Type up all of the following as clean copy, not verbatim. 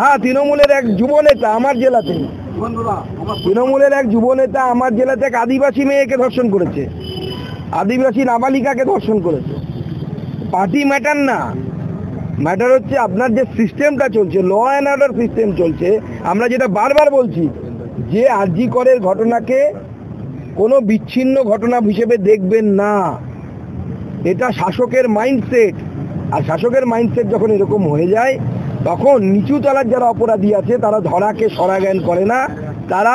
হ্যাঁ, তৃণমূলের এক যুব নেতা আমার জেলাতে, তৃণমূলের এক যুব নেতা আমার জেলাতে এক আদিবাসী মেয়েকে ধর্ষণ করেছে, আদিবাসী নাবালিকাকে ধর্ষণ করেছে। পার্টি ম্যাটার না, ম্যাটার হচ্ছে আপনার যে সিস্টেমটা চলছে, ল অ্যান্ড অর্ডার সিস্টেম চলছে। আমরা যেটা বারবার বলছি যে আরজি করের ঘটনাকে কোনো বিচ্ছিন্ন ঘটনা হিসেবে দেখবেন না, এটা শাসকের মাইন্ডসেট। আর শাসকের মাইন্ডসেট যখন এরকম হয়ে যায় তখন নিচু তলার যারা অপরাধী আছে তারা ধরাকে সরাজ্ঞান করে না, তারা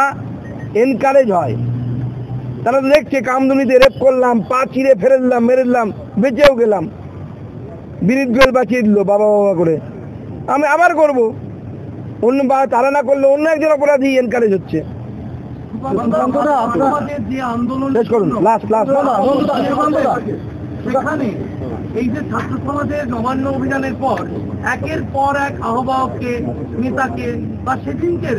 এনকারেজ হয়। তারা তো দেখছে কামদুনিতে রেপ করলাম, পা চিরে ফেলে দিলাম, মেরে দিলাম, বেঁচেও গেলাম, বিনীত গোয়েল বাঁচিয়ে দিল বাবা বাবা করে, আমি আবার করব। অন্য বা তারা না করলে অন্য একজন অপরাধী এনকারেজ হচ্ছে। শেষ করুন, সেখানে এই যে ছাত্র সমাজের নবান্ন অভিযানের পর একের পর এক আহ্বায়ককে, নেতাকে বা সেদিনকের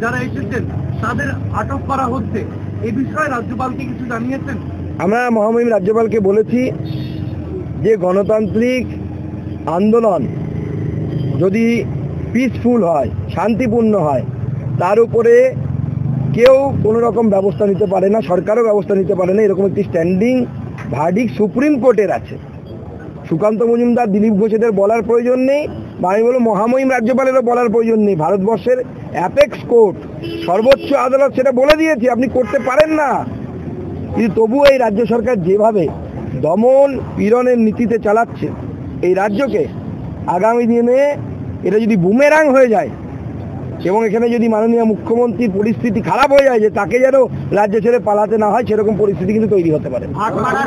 যারা এসেছেন তাদের আটক করা হচ্ছে, এই বিষয়ে রাজ্যপালকে কিছু জানিয়েছেন? আমরা মহামহিম রাজ্যপালকে বলেছি যে গণতান্ত্রিক আন্দোলন যদি পিসফুল হয়, শান্তিপূর্ণ হয়, তার উপরে কেউ কোনো রকম ব্যবস্থা নিতে পারে না, সরকারও ব্যবস্থা নিতে পারে না, এরকম একটি স্ট্যান্ডিং ভার্ডিক্ট সুপ্রিম কোর্টের আছে। সুকান্ত মজুমদার, দিলীপ ঘোষেদের বলার প্রয়োজন নেই, বা আমি বলবো মহামহিম রাজ্যপালেরও বলার প্রয়োজন নেই। ভারতবর্ষের অ্যাপেক্স কোর্ট, সর্বোচ্চ আদালত সেটা বলে দিয়েছে আপনি করতে পারেন না। কিন্তু তবুও এই রাজ্য সরকার যেভাবে দমন পীড়নের নীতিতে চালাচ্ছে এই রাজ্যকে, আগামী দিনে এটা যদি বুমেরাং হয়ে যায় এবং এখানে যদি মাননীয় মুখ্যমন্ত্রীর পরিস্থিতি খারাপ হয়ে যায় যে তাকে যেন রাজ্য ছেড়ে পালাতে না হয়, সেরকম পরিস্থিতি কিন্তু তৈরি হতে পারে।